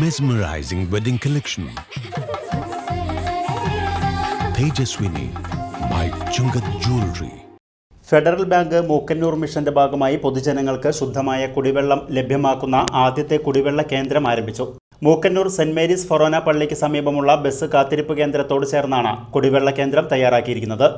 Mesmerizing wedding collection. Tejaswini by Chungat Jewelry. Federal bank Mookkannoor മിഷന്റെ ഭാഗമായി പൊതുജനങ്ങൾക്ക് ശുദ്ധമായ കുടിവെള്ളം ലഭ്യമാക്കുന്ന ആദ്യത്തെ കുടിവെള്ള കേന്ദ്രം ആരംഭിച്ചു. മൂക്കന്നൂർ സെന്റ് മേരീസ് ഫൊറോന പള്ളിക്ക് സമീപമുള്ള ബസ് കാത്തിരിപ്പ് കേന്ദ്രത്തോട് ചേർന്നാണ് കുടിവെള്ള കേന്ദ്രം തയ്യാറാക്കിയിരിക്കുന്നത്.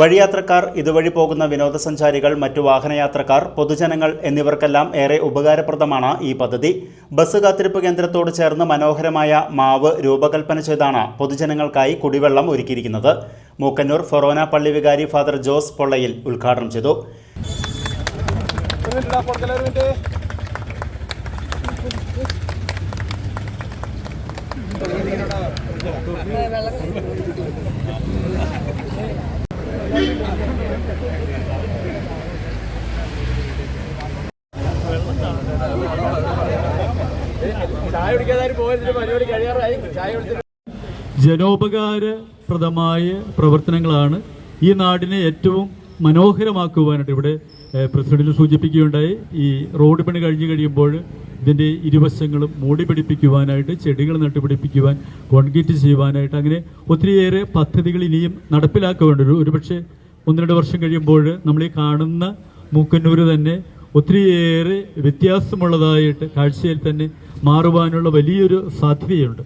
വഴിയാത്രക്കാർ, ഇതുവഴി പോകുന്ന വിനോദസഞ്ചാരികൾ, മറ്റു വാഹനയാത്രക്കാർ, പൊതുജനങ്ങൾ എന്നിവർക്കെല്ലാം ഏറെ ഉപകാരപ്രദമാണ് ഈ പദ്ധതി. ബസ് കാത്തിരിപ്പ് കേന്ദ്രത്തോട് ചേർന്ന് മനോഹരമായ മാവ് രൂപകൽപ്പന ചെയ്താണ് പൊതുജനങ്ങൾക്കായി കുടിവെള്ളം ഒരുക്കിയിരിക്കുന്നത്. മൂക്കന്നൂർ ഫൊറോന പള്ളി വികാരി ഫാദർ ജോസ് പൊള്ളയിൽ ഉദ്ഘാടനം ചെയ്തു. ജനോപകാരപ്രദമായ പ്രവർത്തനങ്ങളാണ് ഈ നാടിനെ ഏറ്റവും മനോഹരമാക്കുവാനായിട്ട്. ഇവിടെ പ്രസിഡന്റ് സൂചിപ്പിക്കുകയുണ്ടായി, ഈ റോഡ് പണി കഴിയുമ്പോൾ ഇതിൻ്റെ ഇരുവശങ്ങളും മൂടി പിടിപ്പിക്കുവാനായിട്ട്, ചെടികൾ നട്ടുപിടിപ്പിക്കുവാൻ, കോൺക്രീറ്റ് ചെയ്യുവാനായിട്ട്, അങ്ങനെ ഒത്തിരിയേറെ പദ്ധതികൾ ഇനിയും നടപ്പിലാക്കുവാനുണ്ട്. ഒരുപക്ഷെ 1-2 വർഷം കഴിയുമ്പോൾ നമ്മൾ ഈ കാണുന്ന മൂക്കന്നൂർ തന്നെ ഒത്തിരിയേറെ വ്യത്യാസമുള്ളതായിട്ട് കാഴ്ചയിൽ തന്നെ മാറുവാനുള്ള വലിയൊരു സാധ്യതയുണ്ട്.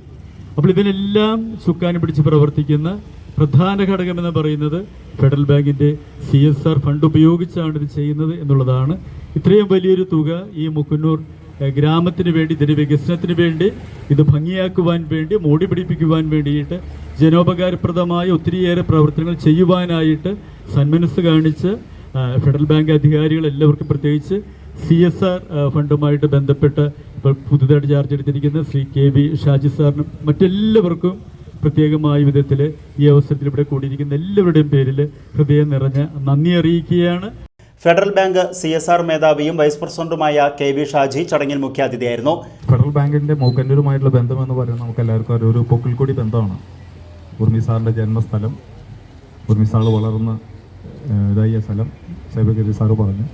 അപ്പോൾ ഇതിനെല്ലാം ചുക്കാൻ പിടിച്ച് പ്രവർത്തിക്കുന്ന പ്രധാന ഘടകമെന്ന് പറയുന്നത് ഫെഡറൽ ബാങ്കിൻ്റെ CSR ഫണ്ട് ഉപയോഗിച്ചാണ് ഇത് ചെയ്യുന്നത് എന്നുള്ളതാണ്. ഇത്രയും വലിയൊരു തുക ഈ മൂക്കന്നൂർ ഗ്രാമത്തിന് വേണ്ടി, ഇതിൻ്റെ വികസനത്തിന് വേണ്ടി, ഇത് ഭംഗിയാക്കുവാൻ വേണ്ടി, മൂടി പിടിപ്പിക്കുവാൻ വേണ്ടിയിട്ട്, ജനോപകാരപ്രദമായ ഒത്തിരിയേറെ പ്രവർത്തനങ്ങൾ ചെയ്യുവാനായിട്ട് സന്മനസ് കാണിച്ച് ഫെഡറൽ ബാങ്ക് അധികാരികൾ എല്ലാവർക്കും, പ്രത്യേകിച്ച് CSR ഫണ്ടുമായിട്ട് ബന്ധപ്പെട്ട് ഇപ്പോൾ പുതുതായിട്ട് ചാർജ് എടുത്തിരിക്കുന്ന ശ്രീ KV ഷാജി സാറിനും മറ്റെല്ലാവർക്കും പ്രത്യേകമായ വിധത്തിൽ ഈ അവസരത്തിൽ ഇവിടെ കൂടിയിരിക്കുന്ന എല്ലാവരുടെയും പേരിൽ ഹൃദയം നിറഞ്ഞ നന്ദി അറിയിക്കുകയാണ്. ഫെഡറൽ ബാങ്ക് CSR മേധാവിയും വൈസ് പ്രസിഡന്റുമായ KV ഷാജി ചടങ്ങിൽ മുഖ്യാതിഥിയായിരുന്നു. ഫെഡറൽ ബാങ്കിൻ്റെ മൂക്കന്നൂരുമായിട്ടുള്ള ബന്ധമെന്ന് പറയുന്നത് നമുക്ക് എല്ലാവർക്കും ഒരു പൊക്കിൾക്കൊടി ബന്ധമാണ്. ഉർമി സാറിൻ്റെ ജന്മസ്ഥലം, ഉർമി സാർ വളർന്ന് ഇതായ സ്ഥലം സൈബഗിരി സാറ് പറഞ്ഞു.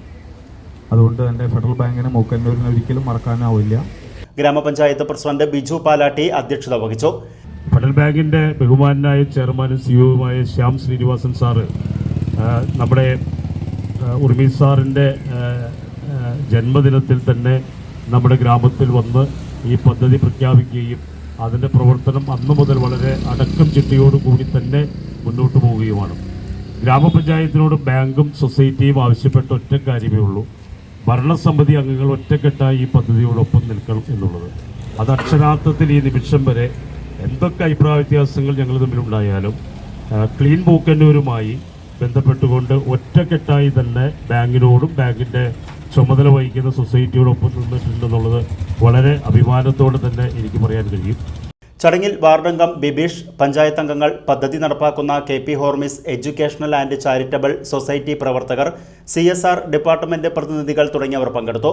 അതുകൊണ്ട് തന്നെ ഫെഡറൽ ബാങ്കിന് മൂക്കന്നൂരിനെ ഒരിക്കലും മറക്കാനാവില്ല. ഗ്രാമപഞ്ചായത്ത് പ്രസിഡന്റ് ബിജു പാലാട്ടി അധ്യക്ഷത വഹിച്ചു. ഫെഡറൽ ബാങ്കിൻ്റെ ബഹുമാനായ ചെയർമാനും CEOയുമായ ശ്യാം ശ്രീനിവാസൻ സാറ് നമ്മുടെ ഉർമി സാറിൻ്റെ ജന്മദിനത്തിൽ തന്നെ നമ്മുടെ ഗ്രാമത്തിൽ വന്ന് ഈ പദ്ധതി പ്രഖ്യാപിക്കുകയും അതിൻ്റെ പ്രവർത്തനം അന്നു മുതൽ വളരെ അടക്കം ചിട്ടയോടുകൂടി തന്നെ മുന്നോട്ട് പോവുകയുമാണ്. ഗ്രാമപഞ്ചായത്തിനോട് ബാങ്കും സൊസൈറ്റിയും ആവശ്യപ്പെട്ട ഒറ്റ കാര്യമേ ഉള്ളൂ, ഭരണസമിതി അംഗങ്ങൾ ഒറ്റക്കെട്ടായി ഈ പദ്ധതിയോടൊപ്പം നിൽക്കണം എന്നുള്ളത്. അത് അക്ഷരാർത്ഥത്തിൽ ഈ നിമിഷം വരെ എന്തൊക്കെ അഭിപ്രായ വ്യത്യാസങ്ങൾ ഞങ്ങൾ തമ്മിലുണ്ടായാലും ക്ലീൻ മൂക്കന്നൂരുമായി ബന്ധപ്പെട്ടുകൊണ്ട് ഒറ്റക്കെട്ടായി തന്നെ ബാങ്കിനോടും ബാങ്കിൻ്റെ ചുമതല വഹിക്കുന്ന സൊസൈറ്റിയോടൊപ്പം നിന്നിട്ടുണ്ടെന്നുള്ളത് വളരെ അഭിമാനത്തോടെ തന്നെ എനിക്ക് പറയാൻ കഴിയും. ചടങ്ങിൽ വാർഡംഗം ബിബീഷ്, പഞ്ചായത്ത് അംഗങ്ങൾ, പദ്ധതി നടപ്പാക്കുന്ന KP Hormis educational and charitable society പ്രവർത്തകർ, CSR ഡിപ്പാർട്ട്മെന്റ് പ്രതിനിധികൾ തുടങ്ങിയവർ പങ്കെടുത്തു.